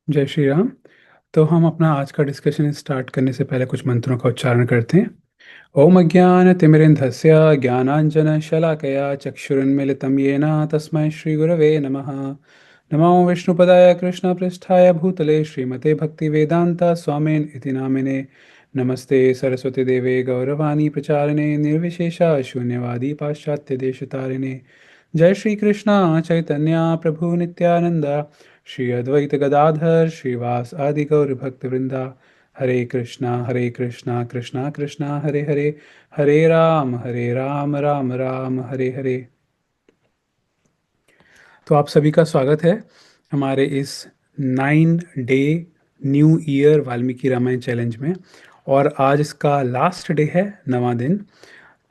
जय श्री राम। तो हम अपना आज का डिस्कशन स्टार्ट करने से पहले कुछ मंत्रों का उच्चारण करते हैं। ओम अज्ञानतिमिरन्धस्य ज्ञानाञ्जनशलाकया चक्षुरुन्मीलितं येन तस्मै श्रीगुरवे नमः। नमो विष्णुपदाय कृष्णपृष्ठाय भूतले श्रीमते भक्तिवेदान्त स्वामिन् इति नामिने। नमस्ते सरस्वती देवे गौरवाणी प्रचारिणे निर्विशेषा शून्यवादी पाश्चात्यदेशतारिणे। जय श्री कृष्ण चैतन्य प्रभु नित्यानंद श्री अद्वैत गदाधर श्रीवास आदि गौर भक्त वृंदा। हरे कृष्णा कृष्णा कृष्णा हरे हरे, हरे राम राम राम हरे हरे। तो आप सभी का स्वागत है हमारे इस 9 day new year Valmiki Ramayana challenge में। और आज इसका लास्ट डे है, 9वां दिन।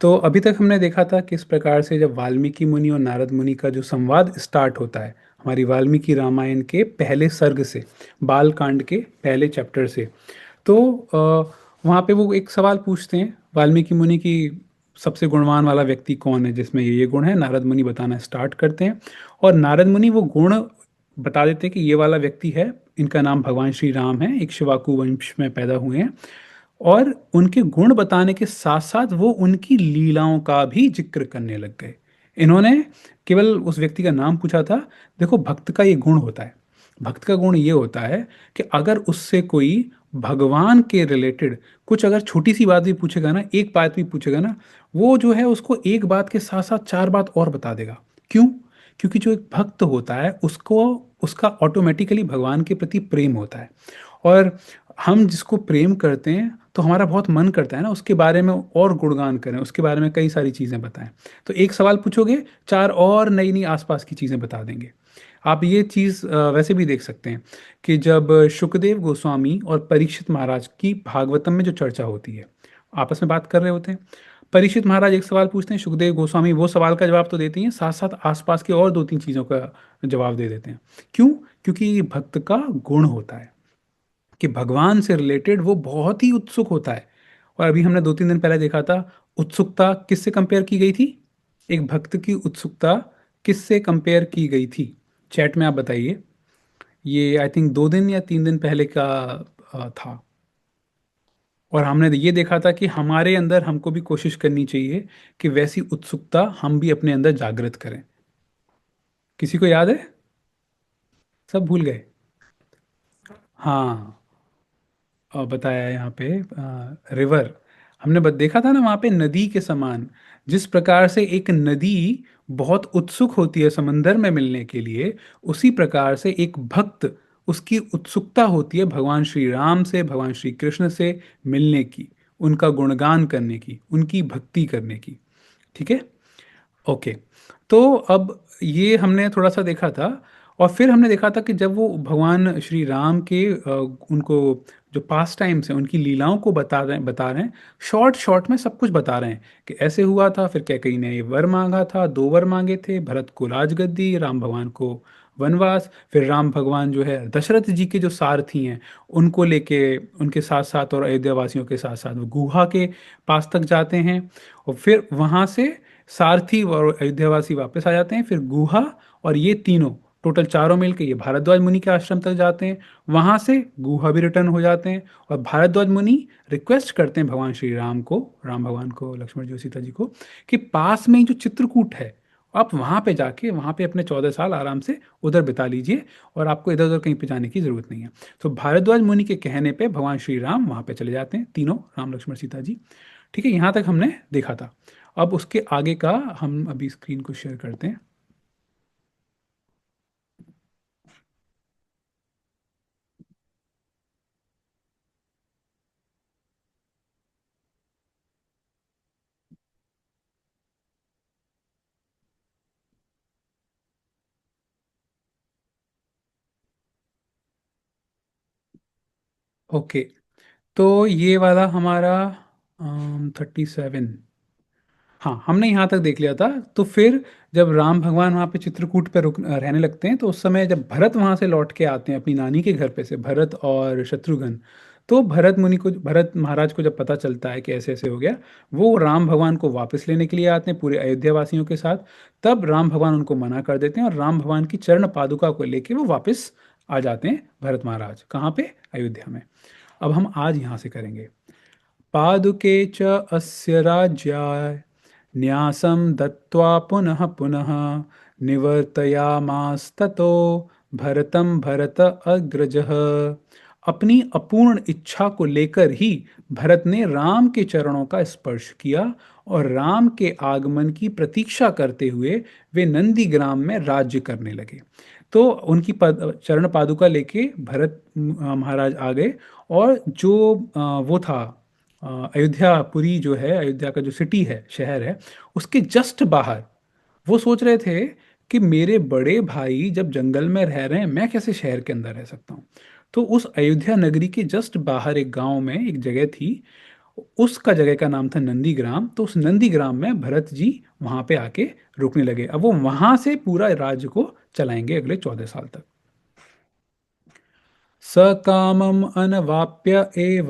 तो अभी तक हमने देखा था किस प्रकार से जब वाल्मीकि मुनि और नारद मुनि का जो संवाद स्टार्ट होता है हमारी वाल्मीकि रामायण के पहले सर्ग से, बाल कांड के पहले चैप्टर से। तो वहाँ पे वो एक सवाल पूछते हैं वाल्मीकि मुनि की, सबसे गुणवान वाला व्यक्ति कौन है जिसमें ये गुण है। नारद मुनि बताना स्टार्ट करते हैं और नारद मुनि वो गुण बता देते हैं कि ये वाला व्यक्ति है, इनका नाम भगवान श्री राम है, एक शिवाकु वंश में पैदा हुए हैं। और उनके गुण बताने के साथ साथ वो उनकी लीलाओं का भी जिक्र करने लग गए। इन्होंने केवल उस व्यक्ति का नाम पूछा था। देखो, भक्त का ये गुण होता है, भक्त का गुण ये होता है कि अगर उससे कोई भगवान के रिलेटेड कुछ अगर छोटी सी बात भी पूछेगा ना, एक बात भी पूछेगा ना, वो जो है उसको एक बात के साथ साथ चार बात और बता देगा। क्यों? क्योंकि जो एक भक्त होता है उसको, उसका ऑटोमेटिकली भगवान के प्रति प्रेम होता है। और हम जिसको प्रेम करते हैं तो हमारा बहुत मन करता है ना उसके बारे में और गुणगान करें, उसके बारे में कई सारी चीज़ें बताएं। तो एक सवाल पूछोगे, चार और नई नई आसपास की चीज़ें बता देंगे। आप ये चीज़ वैसे भी देख सकते हैं कि जब शुकदेव गोस्वामी और परीक्षित महाराज की भागवतम में जो चर्चा होती है, आपस में बात कर रहे होते हैं। परीक्षित महाराज एक सवाल पूछते हैं, सुखदेव गोस्वामी वो सवाल का जवाब तो देते ही हैं, साथ साथ आसपास के और दो तीन चीज़ों का जवाब दे देते हैं। क्यों? क्योंकि ये भक्त का गुण होता है कि भगवान से रिलेटेड वो बहुत ही उत्सुक होता है। और अभी हमने 2-3 दिन पहले देखा था, उत्सुकता किससे कंपेयर की गई थी? एक भक्त की उत्सुकता किससे कंपेयर की गई थी? चैट में आप बताइए। ये आई थिंक 2 दिन या 3 दिन पहले का था। और हमने ये देखा था कि हमारे अंदर हमको भी कोशिश करनी चाहिए कि वैसी उत्सुकता हम भी अपने अंदर जागृत करें। किसी को याद है? सब भूल गए? हाँ, बताया है यहाँ पे। रिवर, हमने देखा था ना वहाँ पे नदी के समान। जिस प्रकार से एक नदी बहुत उत्सुक होती है समंदर में मिलने के लिए, उसी प्रकार से एक भक्त, उसकी उत्सुकता होती है भगवान श्री राम से, भगवान श्री कृष्ण से मिलने की, उनका गुणगान करने की, उनकी भक्ति करने की। ठीक है, ओके। तो अब ये हमने थोड़ा सा देखा था। और फिर हमने देखा था कि जब वो भगवान श्री राम के उनको जो पास टाइम्स हैं, उनकी लीलाओं को बता रहे हैं, शॉर्ट शॉर्ट में सब कुछ बता रहे हैं कि ऐसे हुआ था, फिर कैकेयी ने ये वर मांगा था, 2 वर मांगे थे, भरत को राजगद्दी, राम भगवान को वनवास। फिर राम भगवान जो है दशरथ जी के जो सारथी हैं उनको लेके उनके साथ साथ और अयोध्या वासियों के साथ साथ वो गुहा के पास तक जाते हैं। और फिर वहां से सारथी और अयोध्यावासी वापस आ जाते हैं। फिर गुहा और ये तीनों, टोटल चारों मिलके ये भारद्वाज मुनि के आश्रम तक जाते हैं। वहां से गुहा भी रिटर्न हो जाते हैं और भारद्वाज मुनि रिक्वेस्ट करते हैं भगवान श्री राम को, राम भगवान को, लक्ष्मण जी और सीता जी को, कि पास में ही जो चित्रकूट है, आप वहां पे जाके वहां पे अपने 14 साल आराम से उधर बिता लीजिए और आपको इधर उधर कहीं पे जाने की जरूरत नहीं है। तो भारद्वाज मुनि के कहने पे भगवान श्री राम वहां पे चले जाते हैं, तीनों, राम लक्ष्मण सीता जी। ठीक है, यहाँ तक हमने देखा था। अब उसके आगे का हम अभी स्क्रीन को शेयर करते हैं। ओके, तो ये वाला हमारा 37, हाँ हमने यहाँ तक देख लिया था। तो फिर जब राम भगवान वहाँ पे चित्रकूट पे रुक रहने लगते हैं, तो उस समय जब भरत वहाँ से लौट के आते हैं अपनी नानी के घर पे से, भरत और शत्रुघ्न, तो भरत महाराज को जब पता चलता है कि ऐसे ऐसे हो गया, वो राम भगवान को वापस लेने के लिए आते हैं पूरे अयोध्या वासियों के साथ। तब राम भगवान उनको मना कर देते हैं और राम भगवान की चरण पादुका को लेके वो वापस आ जाते हैं भरत महाराज, कहाँ पे? अयोध्या में। अब हम आज यहाँ से करेंगे। पादुके च अस्य राज्याय न्यासं दत्त्वा पुनः पुनः निवर्तयामास्ततो भरतं भरत अग्रजः। अपनी अपूर्ण इच्छा को लेकर ही भरत ने राम के चरणों का स्पर्श किया और राम के आगमन की प्रतीक्षा करते हुए वे नंदीग्राम में राज्य करने लगे। तो उनकी चरण पादुका लेके भरत महाराज आ गए, और जो वो था, अयोध्यापुरी जो है, अयोध्या का जो सिटी है, शहर है, उसके जस्ट बाहर वो सोच रहे थे कि मेरे बड़े भाई जब जंगल में रह रहे हैं, मैं कैसे शहर के अंदर रह सकता हूँ। तो उस अयोध्या नगरी के जस्ट बाहर एक गांव में एक जगह थी, उसका जगह का नाम था नंदीग्राम। तो उस नंदीग्राम में भरत जी वहां पे आके रुकने लगे। अब वो वहां से पूरा राज्य को चलाएंगे अगले 14 साल तक। सकामम् अनवाप्य एव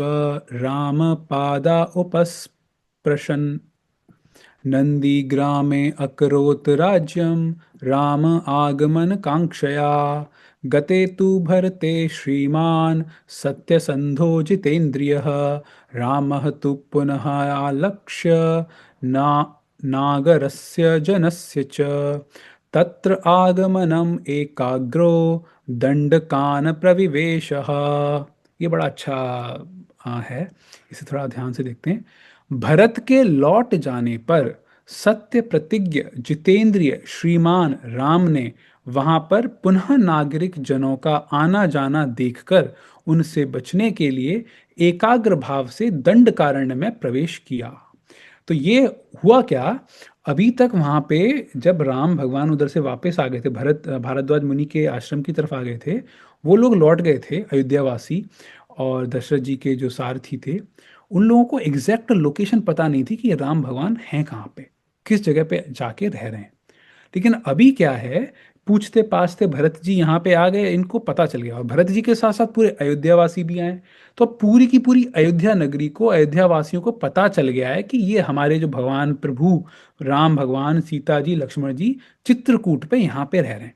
रामपादा उपस्पृशन् नन्दीग्रामे अकरोत् राज्यं राम आगमन काङ्क्षया। गते तु भरते श्रीमान् सत्यसन्धो जितेन्द्रियः रामः तु पुनः आलक्ष्य ना नागरस्य जनस्य च तत्र आगमनम् एकाग्रो दंडकान प्रविवेशः। ये बड़ा अच्छा है, इसे थोड़ा ध्यान से देखते हैं। भरत के लौट जाने पर सत्य प्रतिज्ञ जितेंद्रिय श्रीमान राम ने वहां पर पुनः नागरिक जनों का आना जाना देखकर उनसे बचने के लिए एकाग्र भाव से दंडकारण्य में प्रवेश किया। तो ये हुआ क्या, अभी तक वहां पे जब राम भगवान उधर से वापस आ गए थे, भारद्वाज मुनि के आश्रम की तरफ आ गए थे, वो लोग लौट गए थे अयोध्यावासी, और दशरथ जी के जो सारथी थे, उन लोगों को एग्जैक्ट लोकेशन पता नहीं थी कि ये राम भगवान हैं कहाँ पे, किस जगह पे जाके रह रहे हैं। लेकिन अभी क्या है, पूछते पाछते भरत जी यहाँ पे आ गए, इनको पता चल गया, और भरत जी के साथ साथ पूरे अयोध्यावासी भी आए। तो अब पूरी की पूरी अयोध्या नगरी को, अयोध्या वासियों को पता चल गया है कि ये हमारे जो भगवान प्रभु राम भगवान, सीता जी, लक्ष्मण जी चित्रकूट पे यहाँ पे रह रहे हैं।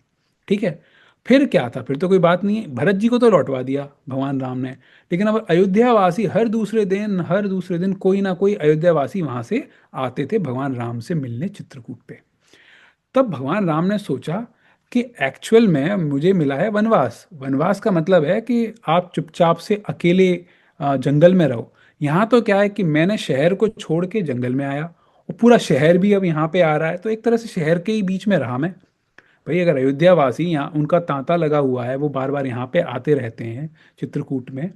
ठीक है। फिर क्या था, फिर तो कोई बात नहीं है, भरत जी को तो लौटवा दिया भगवान राम ने। लेकिन अब अयोध्यावासी हर दूसरे दिन कोई ना कोई अयोध्यावासी वहां से आते थे भगवान राम से मिलने चित्रकूट पे। तब भगवान राम ने सोचा कि एक्चुअल में मुझे मिला है वनवास। वनवास का मतलब है कि आप चुपचाप से अकेले जंगल में रहो। यहाँ तो क्या है कि मैंने शहर को छोड़ के जंगल में आया, और पूरा शहर भी अब यहाँ पे आ रहा है, तो एक तरह से शहर के ही बीच में रहा मैं। भाई अगर अयोध्या वासी, यहाँ उनका तांता लगा हुआ है, वो बार बार यहाँ पे आते रहते हैं चित्रकूट में,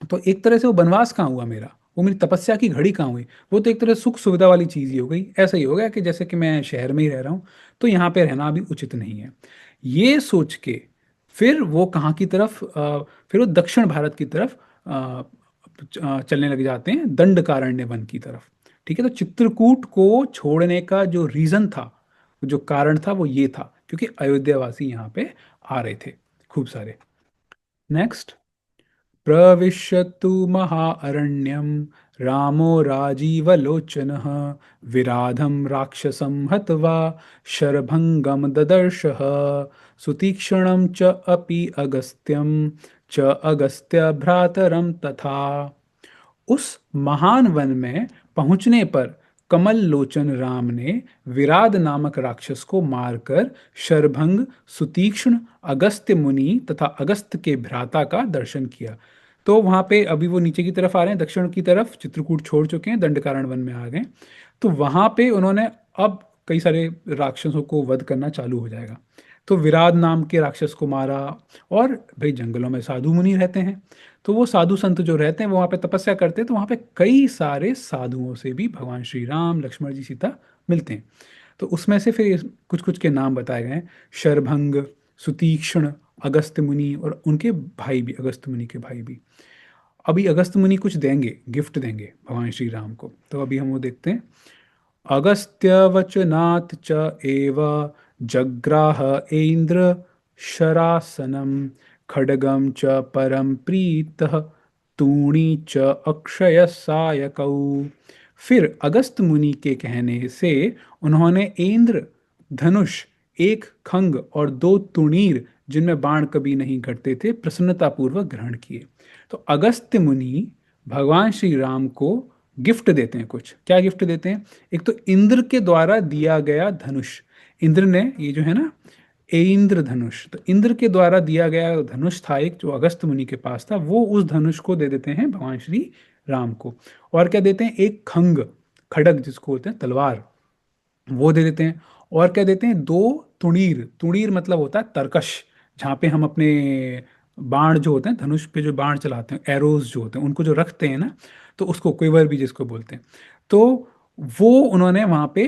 तो एक तरह से वो वनवास कहाँ हुआ मेरा, वो मेरी तपस्या की घड़ी कहाँ हुई? वो तो एक तरह से सुख सुविधा वाली चीज़ ही हो गई। ऐसा ही हो गया कि जैसे कि मैं शहर में ही रह रहा हूँ, तो यहाँ पे रहना अभी उचित नहीं है। ये सोच के फिर वो कहाँ की तरफ, फिर वो दक्षिण भारत की तरफ चलने लग जाते हैं, दंडकारण्य वन की तरफ। ठीक है। तो चित्रकूट को छोड़ने का जो रीजन था, जो कारण था, वो ये था क्योंकि अयोध्यावासी यहाँ पे आ रहे थे खूब सारे। नेक्स्ट। प्रविशतु महाअरण्यं रामो राजीवलोचनः विराधं राक्षसं हत्वा शरभङ्गं ददर्शः सुतीक्ष्णं च अपि अगस्त्यं च अगस्त्य भ्रातरं तथा। उस महान वन में पहुंचने पर कमल लोचन राम ने विराद नामक राक्षस को मारकर शरभंग, सुतीक्ष्ण, अगस्त्य मुनि तथा अगस्त के भ्राता का दर्शन किया। तो वहां पे अभी वो नीचे की तरफ आ रहे हैं, दक्षिण की तरफ, चित्रकूट छोड़ चुके हैं, दंडकारण्य वन में आ गए। तो वहां पे उन्होंने अब कई सारे राक्षसों को वध करना चालू हो जाएगा। तो विराट नाम के राक्षस को मारा। और भाई जंगलों में साधु मुनि रहते हैं, तो वो साधु संत जो रहते हैं वो वहाँ पे तपस्या करते हैं, तो वहाँ पे कई सारे साधुओं से भी भगवान श्री राम, लक्ष्मण जी, सीता मिलते हैं। तो उसमें से फिर कुछ कुछ के नाम बताए गए हैं, शरभंग, सुतीक्ष्ण, अगस्त्य मुनि, और उनके भाई भी, अगस्त्य मुनि के भाई भी। अभी अगस्त्य मुनि कुछ देंगे, गिफ्ट देंगे भगवान श्री राम को, तो अभी हम वो देखते हैं। अगस्त्यवचनात् च एव जग्राह ऐन्द्र शरासनं खड्गं च परं प्रीतः तूणी च अक्षय सायकौ। फिर अगस्त मुनि के कहने से उन्होंने इंद्र धनुष, एक खंग और दो तुणीर जिनमें बाण कभी नहीं घटते थे प्रसन्नतापूर्वक ग्रहण किए। तो अगस्त्य मुनि भगवान श्री राम को गिफ्ट देते हैं। कुछ क्या गिफ्ट देते हैं? एक तो इंद्र के द्वारा दिया गया धनुष। इंद्र ने, ये जो है ना, इंद्र धनुष, तो इंद्र के द्वारा दिया गया धनुष था एक, जो अगस्त मुनि के पास था, वो उस धनुष को दे देते हैं भगवान श्री राम को। और क्या देते हैं? एक खंग, खड़ग जिसको बोलते हैं, तलवार, वो दे देते हैं। और क्या देते हैं? दो तुणीर। तुणीर मतलब होता है तरकश, जहाँ पे हम अपने बाण जो होते हैं, धनुष पे जो बाण चलाते हैं, एरोज जो होते हैं, उनको जो रखते हैं ना, तो उसको क्विवर भी जिसको बोलते हैं। तो वो उन्होंने वहाँ पे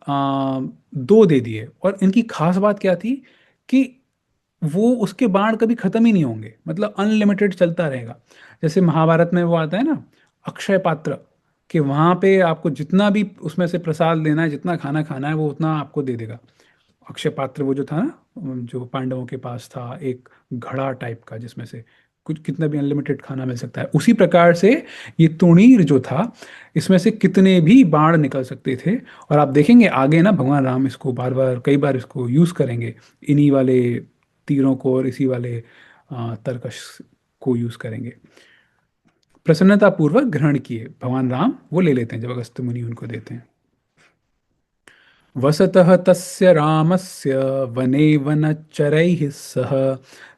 दो दे दिए। और इनकी खास बात क्या थी कि वो उसके बाण कभी खत्म ही नहीं होंगे, मतलब अनलिमिटेड चलता रहेगा। जैसे महाभारत में वो आता है ना, अक्षय पात्र, कि वहां पे आपको जितना भी उसमें से प्रसाद लेना है, जितना खाना खाना है, वो उतना आपको दे देगा। अक्षय पात्र वो जो था ना, जो पांडवों के पास था, एक घड़ा टाइप का, जिसमें से कुछ कितना भी अनलिमिटेड खाना मिल सकता है। उसी प्रकार से ये तुणीर जो था, इसमें से कितने भी बाण निकल सकते थे। और आप देखेंगे आगे ना, भगवान राम इसको बार बार, कई बार इसको यूज करेंगे, इन्हीं वाले तीरों को और इसी वाले तरकश को यूज करेंगे। प्रसन्नता पूर्वक ग्रहण किए भगवान राम, वो ले लेते हैं जब अगस्त्य मुनि उनको देते हैं। वसतः तस्य रामस्य वने वनचरैः सह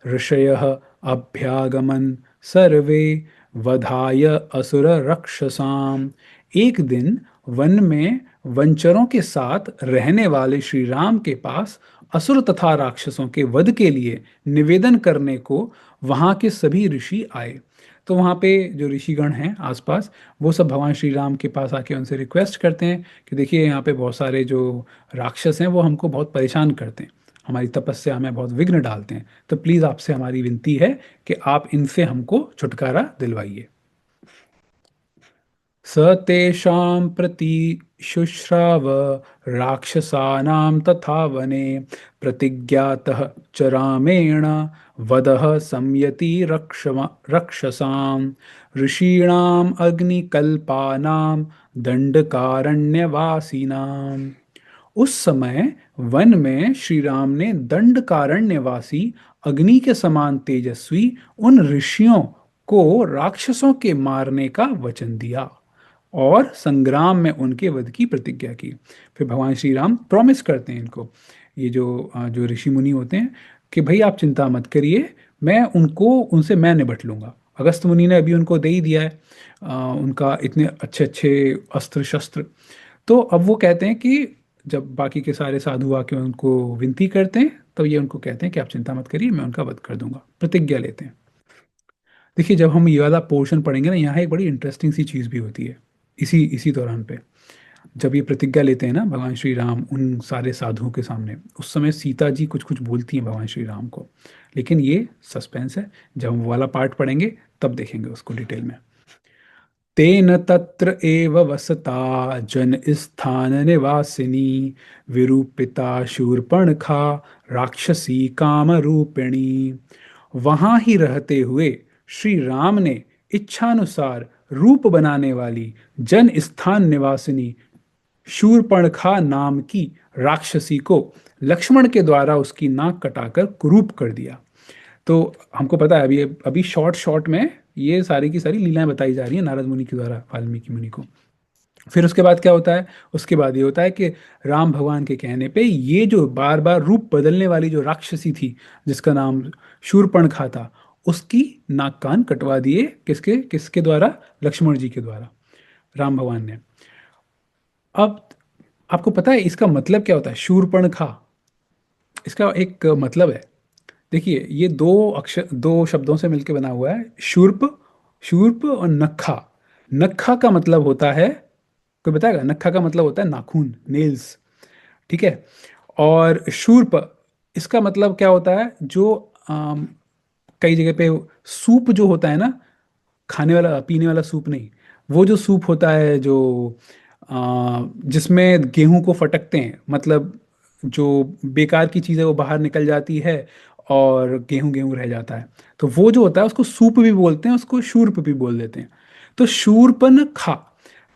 ऋषयः अभ्यागमन् सर्वे वधाय असुर रक्षसाम। एक दिन वन में वनचरों के साथ रहने वाले श्री राम के पास असुर तथा राक्षसों के वध के लिए निवेदन करने को वहां के सभी ऋषि आए। तो वहाँ पे जो ऋषिगण हैं आसपास, वो सब भगवान श्री राम के पास आके उनसे रिक्वेस्ट करते हैं कि देखिए, यहाँ पे बहुत सारे जो राक्षस हैं वो हमको बहुत परेशान करते हैं, हमारी तपस्या में बहुत विघ्न डालते हैं। तो प्लीज़ आपसे हमारी विनती है कि आप इनसे हमको छुटकारा दिलवाइए। स तेषां प्रति शुश्राव राक्षसानां तथा वने प्रतिज्ञातः च रामेण वदः संयति रक्षसां ऋषीणाम् अग्निकल्पानां दंडकारण्यवासिनाम्। उस समय वन में श्री राम ने दंडकारण्यवासी, अग्नि के समान तेजस्वी उन ऋषियों को राक्षसों के मारने का वचन दिया और संग्राम में उनके वध की प्रतिज्ञा की। फिर भगवान श्री राम प्रॉमिस करते हैं इनको, ये जो ऋषि मुनि होते हैं, कि भाई आप चिंता मत करिए, मैं उनको, उनसे मैं निपट लूंगा। अगस्त मुनि ने अभी उनको दे ही दिया है उनका इतने अच्छे अच्छे अस्त्र शस्त्र। तो अब वो कहते हैं कि जब बाकी के सारे साधु आके उनको विनती करते हैं, तो ये उनको कहते हैं कि आप चिंता मत करिए, मैं उनका वध कर दूंगा, प्रतिज्ञा लेते हैं। देखिए, जब हम ये वाला पोर्शन पढ़ेंगे ना, यहाँ एक बड़ी इंटरेस्टिंग सी चीज़ भी होती है इसी इसी दौरान पे। जब ये प्रतिज्ञा लेते हैं ना भगवान श्री राम उन सारे साधुओं के सामने, उस समय सीता जी कुछ कुछ बोलती हैं भगवान श्री राम को। लेकिन ये सस्पेंस है, जब हम वो वाला पार्ट पढ़ेंगे तब देखेंगे उसको डिटेल में। तेन तत्र एव वसता जन स्थान निवासिनी विरूपिता शूर्पणखा राक्षसी काम रूपिणी। वहां ही रहते हुए श्री राम ने इच्छानुसार रूप बनाने वाली जन स्थान निवासिनी शूर्पणखा नाम की राक्षसी को लक्ष्मण के द्वारा उसकी नाक कटाकर कुरूप कर दिया। तो हमको पता है, अभी अभी शॉर्ट शॉर्ट में ये सारी की सारी लीलाएं बताई जा रही हैं नारद मुनि के द्वारा वाल्मीकि मुनि को। फिर उसके बाद क्या होता है? उसके बाद ये होता है कि राम भगवान के कहने पे ये जो बार बार रूप बदलने वाली जो राक्षसी थी, जिसका नाम शूर्पणखा था, उसकी नाक कान कटवा दिए। किसके किसके द्वारा? लक्ष्मण जी के द्वारा, राम भगवान ने। अब आपको पता है इसका मतलब क्या होता है? शूर्पणखा, इसका एक मतलब है। देखिए, ये दो अक्षर, दो शब्दों से मिलकर बना हुआ है, शूर्प, शूर्प और नखा। नखा का मतलब होता है, कोई बताएगा? नखा का मतलब होता है नाखून, नेल्स, ठीक है। और शूर्प, इसका मतलब क्या होता है? जो आम, कई जगह पे सूप जो होता है ना, खाने वाला पीने वाला सूप नहीं, वो जो सूप होता है जो जिसमें गेहूं को फटकते हैं, मतलब जो बेकार की चीज़ है वो बाहर निकल जाती है और गेहूं गेहूं रह जाता है, तो वो जो होता है उसको सूप भी बोलते हैं, उसको शूर्प भी बोल देते हैं। तो शूर्पन खा,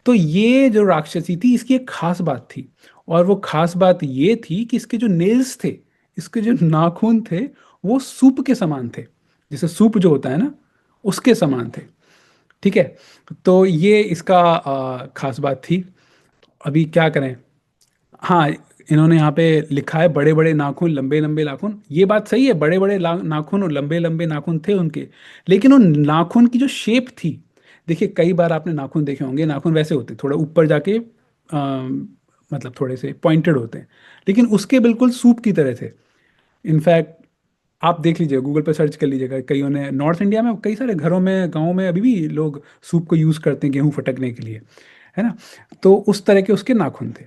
तो ये जो राक्षसी थी, इसकी एक खास बात थी। और वो खास बात ये थी कि इसके जो नेल्स थे, इसके जो नाखून थे वो सूप के समान थे, जैसे सूप जो होता है ना, उसके समान थे। ठीक है। तो ये इसका खास बात थी। अभी क्या करें। हाँ, इन्होंने यहाँ पे लिखा है बड़े बड़े नाखून लंबे लंबे नाखून, ये बात सही है, बड़े बड़े नाखून और लंबे लंबे नाखून थे उनके। लेकिन उन नाखून की जो शेप थी, देखिए कई बार आपने नाखून देखे होंगे, नाखून वैसे होते हैं, थोड़ा ऊपर जाके मतलब थोड़े से पॉइंटेड होते हैं, लेकिन उसके बिल्कुल सूप की तरह थे। इनफैक्ट आप देख लीजिए, गूगल पर सर्च कर लीजिएगा, कईयों ने नॉर्थ इंडिया में कई सारे घरों में, गाँव में अभी भी लोग सूप को यूज़ करते हैं गेहूँ फटकने के लिए, है ना। तो उस तरह के उसके नाखून थे।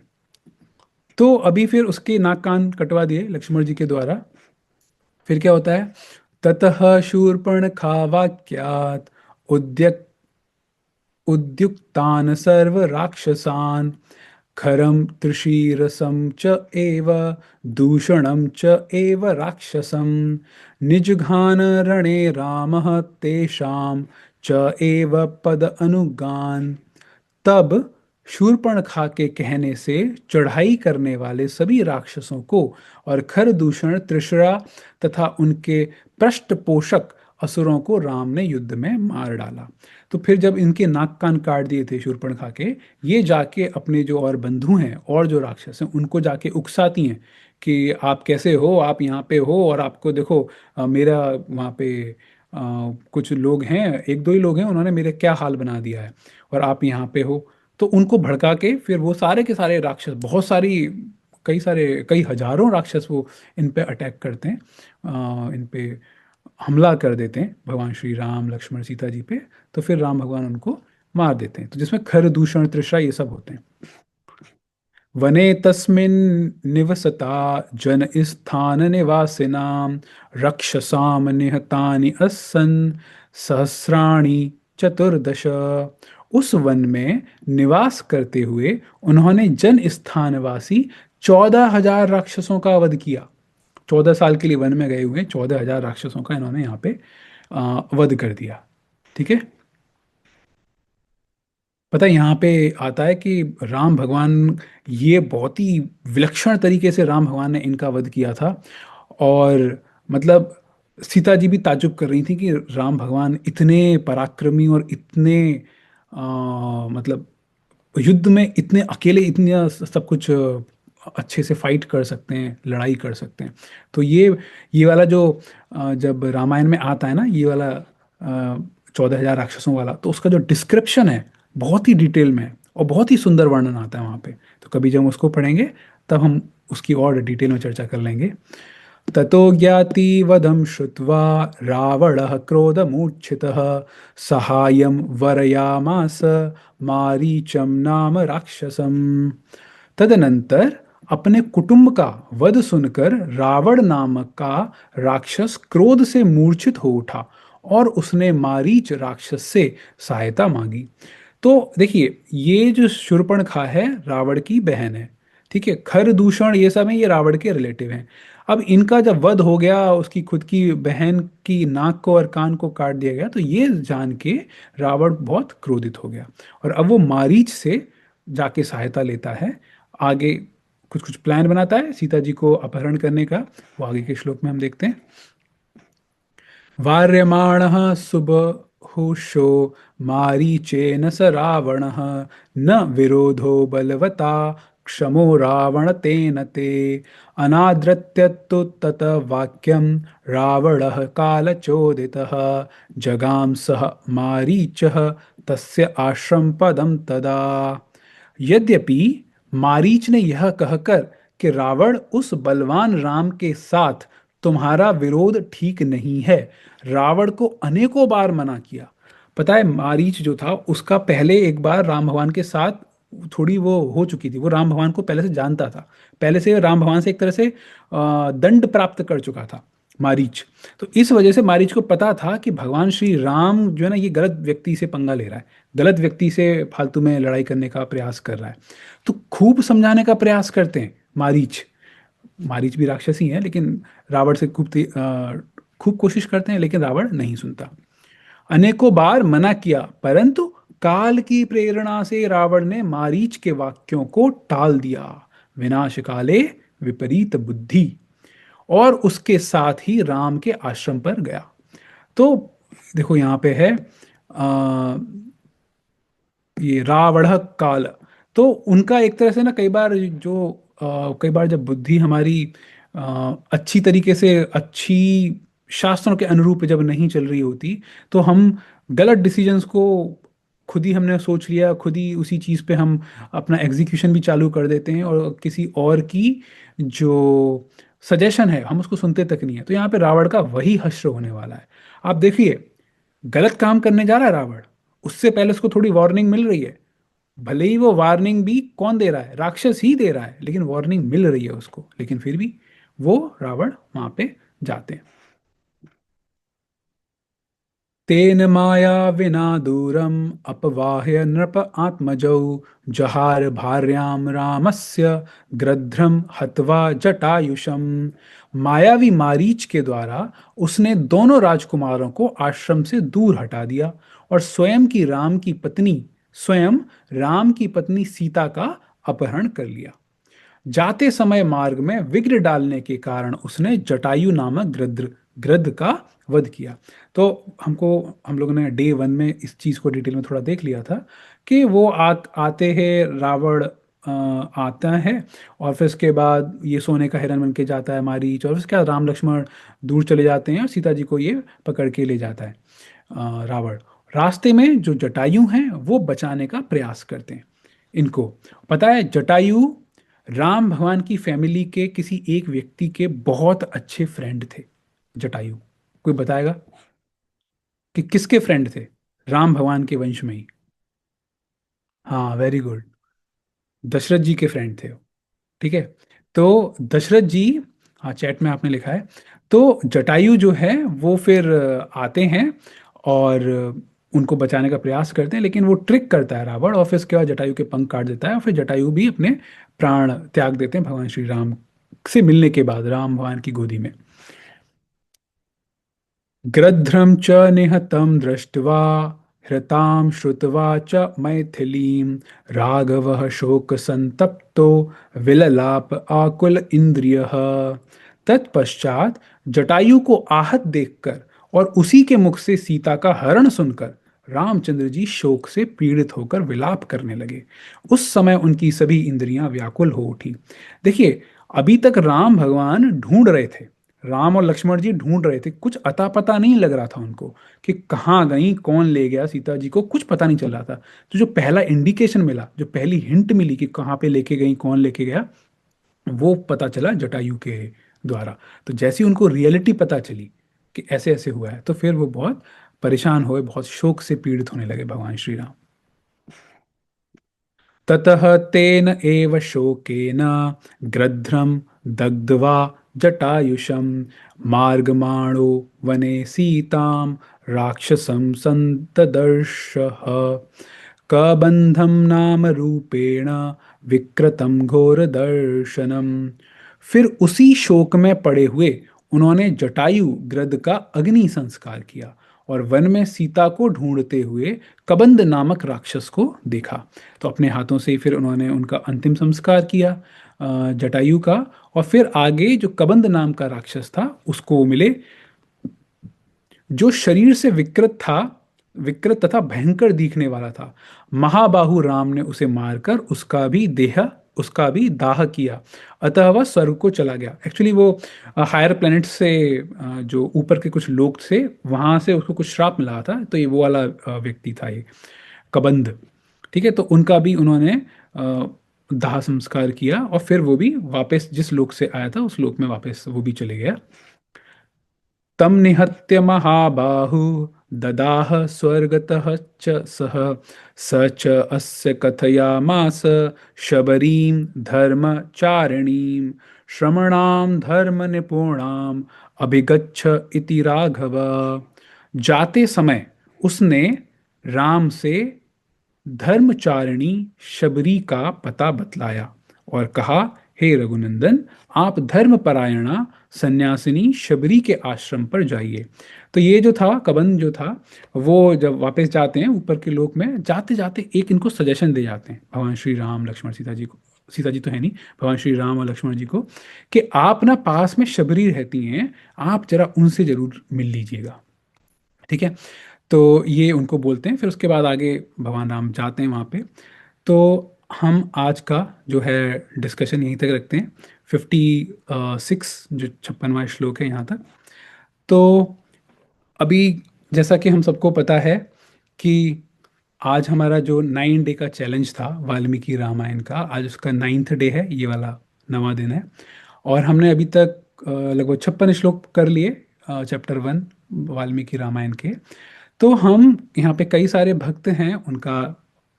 तो अभी फिर उसके नाक कान कटवा दिए लक्ष्मण जी के द्वारा। फिर क्या होता है, ततः शूर्पणखा वाक्यात् उद्यक उद्युक्तान् सर्व राक्षसान् खरं त्रिशीरसं च एव दूषणं च एव राक्षसं निजघान रणे रामः तेषां च एव पद अनुगान्। तब शूर्पणखा के कहने से चढ़ाई करने वाले सभी राक्षसों को और खरदूषण त्रिशरा तथा उनके पृष्ठपोषक असुरों को राम ने युद्ध में मार डाला। तो फिर जब इनके नाक कान काट दिए थे शूर्पणखा के, ये जाके अपने जो और बंधु हैं और जो राक्षस हैं उनको जाके उकसाती हैं कि आप कैसे हो, आप यहाँ पे हो, और आपको देखो मेरा वहाँ पे कुछ लोग हैं, एक दो ही लोग हैं, उन्होंने मेरे क्या हाल बना दिया है, और आप यहाँ पे हो। तो उनको भड़का के फिर वो सारे के सारे राक्षस, बहुत सारी, कई सारे, कई हजारों राक्षस वो इन पे अटैक करते हैं, इन पे हमला कर देते हैं भगवान श्री राम लक्ष्मण सीता जी पे। तो फिर राम भगवान उनको मार देते हैं, तो जिसमें खर दूषण तृषा ये सब होते हैं। वने तस्मिन् निवसता जन स्थान निवासिनां रक्षसाम निहतानि अस्सन् सहस्राणि चतुर्दश। उस वन में निवास करते हुए उन्होंने जन स्थानवासी 14,000 राक्षसों का वध किया। 14 साल के लिए वन में गए हुए 14,000 राक्षसों का इन्होंने यहाँ पे वध कर दिया। ठीक है। पता है यहाँ पे आता है कि राम भगवान, ये बहुत ही विलक्षण तरीके से राम भगवान ने इनका वध किया था। और मतलब सीता जी भी ताज्जुब कर रही थी कि राम भगवान इतने पराक्रमी और इतने मतलब युद्ध में इतने अकेले इतने सब कुछ अच्छे से फाइट कर सकते हैं, लड़ाई कर सकते हैं। तो ये वाला जो जब रामायण में आता है ना, ये वाला 14,000 राक्षसों वाला, तो उसका जो डिस्क्रिप्शन है बहुत ही डिटेल में है और बहुत ही सुंदर वर्णन आता है वहाँ पे। तो कभी जब हम उसको पढ़ेंगे तब हम उसकी और डिटेल में चर्चा कर लेंगे। ततो ज्ञाति वधं श्रुत्वा रावणः क्रोधमूर्छितः सहायं वरयामास मारीचं नाम राक्षसम्। तदनंतर अपने कुटुंब का वध सुनकर रावण नामक का राक्षस क्रोध से मूर्छित हो उठा और उसने मारीच राक्षस से सहायता मांगी। तो देखिए, ये जो शूर्पणखा है रावण की बहन है। ठीक है, खर दूषण ये सब है, ये रावण के रिलेटिव हैं। अब इनका जब वध हो गया, उसकी खुद की बहन की नाक को और कान को काट दिया गया, तो ये जान के रावण बहुत क्रोधित हो गया और अब वो मारीच से जाके सहायता लेता है। आगे कुछ कुछ प्लान बनाता है सीता जी को अपहरण करने का, वो आगे के श्लोक में हम देखते हैं। वार्यमाणः सुबहुशो मारीचेन स रावणः न विरोधो बलवता क्षमो रावण तेन ते अनादृत्य तु तत वाक्यं रावणः कालचोदितः जगाम सह मारीचः तस्य आश्रम पदम तदा। यद्यपि मारीच ने यह कहकर कि रावण उस बलवान राम के साथ तुम्हारा विरोध ठीक नहीं है, रावण को अनेकों बार मना किया। पता है, मारीच जो था उसका पहले एक बार राम भगवान के साथ थोड़ी वो हो चुकी थी, वो राम भगवान को पहले से जानता था, पहले से राम भगवान से एक तरह से दंड प्राप्त कर चुका था मारीच। तो इस वजह से मारीच को पता था कि भगवान श्री राम जो है ना, ये गलत व्यक्ति से पंगा ले रहा है, गलत व्यक्ति से फालतू में लड़ाई करने का प्रयास कर रहा है। तो खूब समझाने का प्रयास करते हैं मारीच। मारीच भी राक्षस ही है, लेकिन रावण से खूब कोशिश करते हैं, लेकिन रावण नहीं सुनता। अनेकों बार मना किया, परंतु काल की प्रेरणा से रावण ने मारीच के वाक्यों को टाल दिया। विनाश काले विपरीत बुद्धि। और उसके साथ ही राम के आश्रम पर गया। तो देखो यहाँ पे है ये रावण काल। तो उनका एक तरह से ना कई बार जो कई बार जब बुद्धि हमारी अच्छी तरीके से अच्छी शास्त्रों के अनुरूप जब नहीं चल रही होती, तो हम गलत डिसीजंस को खुद ही हमने सोच लिया, खुद ही उसी चीज़ पे हम अपना एग्जीक्यूशन भी चालू कर देते हैं, और किसी और की जो सजेशन है हम उसको सुनते तक नहीं है। तो यहाँ पे रावण का वही हश्र होने वाला है। आप देखिए, गलत काम करने जा रहा है रावण, उससे पहले उसको थोड़ी वार्निंग मिल रही है। भले ही वो वार्निंग भी कौन दे रहा है, राक्षस ही दे रहा है, लेकिन वार्निंग मिल रही है उसको, लेकिन फिर भी वो रावण वहां पे जाते हैं। तेन माया विना दूरम अपवाह्य नृप आत्मजौ जहार भार्याम रामस्य गृध्रम हत्वा जटायुषम। मायावी मारीच के द्वारा उसने दोनों राजकुमारों को आश्रम से दूर हटा दिया, और स्वयं राम की पत्नी सीता का अपहरण कर लिया। जाते समय मार्ग में विघ्न डालने के कारण उसने जटायु नामक गृध्र गृध्र का वध किया। तो हम लोगों ने डे वन में इस चीज को डिटेल में थोड़ा देख लिया था कि वो आते हैं रावण, आता है, और फिर उसके बाद ये सोने का हिरन बन के जाता है मारीच, और उसके बाद राम लक्ष्मण दूर चले जाते हैं और सीता जी को ये पकड़ के ले जाता है रावण। रास्ते में जो जटायु हैं वो बचाने का प्रयास करते हैं इनको। पता है, जटायु राम भगवान की फैमिली के किसी एक व्यक्ति के बहुत अच्छे फ्रेंड थे। जटायु, कोई बताएगा कि किसके फ्रेंड थे राम भगवान के वंश में ही? हाँ, वेरी गुड, दशरथ जी के फ्रेंड थे वो। ठीक है, तो दशरथ जी, हाँ चैट में आपने लिखा है। तो जटायु जो है वो फिर आते हैं और उनको बचाने का प्रयास करते हैं, लेकिन वो ट्रिक करता है रावण, और फिर उसके बाद जटायु के पंख काट देता है, और फिर जटायु भी अपने प्राण त्याग देते हैं भगवान श्री राम से मिलने के बाद राम भगवान की गोदी में। गृध्रं च निहतं दृष्ट्वा हृतां श्रुत्वा च मैथिलीं राघवः शोकसन्तप्तो विललाप आकुल इंद्रियः। तत्पश्चात जटायु को आहत देखकर और उसी के मुख से सीता का हरण सुनकर रामचंद्र जी शोक से पीड़ित होकर विलाप करने लगे। उस समय उनकी सभी इंद्रियां व्याकुल हो उठी। देखिए, अभी तक राम भगवान ढूंढ रहे थे, राम और लक्ष्मण जी ढूंढ रहे थे, कुछ अता पता नहीं लग रहा था उनको कि कहाँ गई, कौन ले गया सीता जी को, कुछ पता नहीं चल रहा था। तो जो पहला इंडिकेशन मिला, जो पहली हिंट मिली कि कहाँ पे लेके गई, कौन लेके गया, वो पता चला जटायु के द्वारा। तो जैसे ही उनको रियलिटी पता चली कि ऐसे ऐसे हुआ है, तो फिर वो बहुत परेशान हुए, बहुत शोक से पीड़ित होने लगे भगवान श्री राम। ततः तेन एव शोकेन गृध्रं दग्ध्वा जटायुषं मार्गमाणो वने सीतां राक्षसं संतदर्शः। कबंधं नाम रूपेण विकृतं घोरदर्शनम। फिर उसी शोक में पड़े हुए उन्होंने जटायु गृध का अग्नि संस्कार किया, और वन में सीता को ढूंढते हुए कबंध नामक राक्षस को देखा। तो अपने हाथों से फिर उन्होंने उनका अंतिम संस्कार किया जटायु का। और फिर आगे जो कबंध नाम का राक्षस था उसको मिले, जो शरीर से विकृत था, विकृत तथा भयंकर दिखने वाला था। महाबाहु राम ने उसे मारकर उसका भी दाह किया। अतः वह स्वर्ग को चला गया। एक्चुअली वो हायर प्लैनेट से जो ऊपर के कुछ लोग थे वहां से उसको कुछ श्राप मिला था, तो ये वो वाला व्यक्ति था ये कबंध। ठीक है, तो उनका भी उन्होंने दाह संस्कार किया, और फिर वो भी वापस जिस लोक से आया था उस लोक में वापस वो भी चले गया। तम निहत्य महाबाहु ददाह स्वर्गतः च सः। स च अस्य कथयामास शबरीं धर्मचारिणीं श्रमणां धर्म निपुणां अभिगच्छ इति राघव। जाते समय उसने राम से धर्मचारिणी शबरी का पता बतलाया और कहा, हे रघुनंदन, आप धर्मपरायणा सन्यासिनी शबरी के आश्रम पर जाइए। तो ये जो था कबंध जो था, वो जब वापस जाते हैं ऊपर के लोक में, जाते जाते एक इनको सजेशन दे जाते हैं भगवान श्री राम लक्ष्मण सीता जी को। सीता जी तो है नहीं, भगवान श्री राम और लक्ष्मण जी को, कि आप ना पास में शबरी रहती हैं, आप जरा उनसे जरूर मिल लीजिएगा। ठीक है, तो ये उनको बोलते हैं। फिर उसके बाद आगे भगवान राम जाते हैं वहाँ पे। तो हम आज का जो है डिस्कशन यहीं तक रखते हैं, 56 जो 56वां श्लोक है यहाँ तक। तो अभी जैसा कि हम सबको पता है कि आज हमारा जो 9 डे का चैलेंज था वाल्मीकि रामायण का, आज उसका 9th डे है, ये वाला 9वां दिन है। और हमने अभी तक लगभग 56 श्लोक कर लिए चैप्टर 1 वाल्मीकि रामायण के। तो हम यहाँ पे कई सारे भक्त हैं, उनका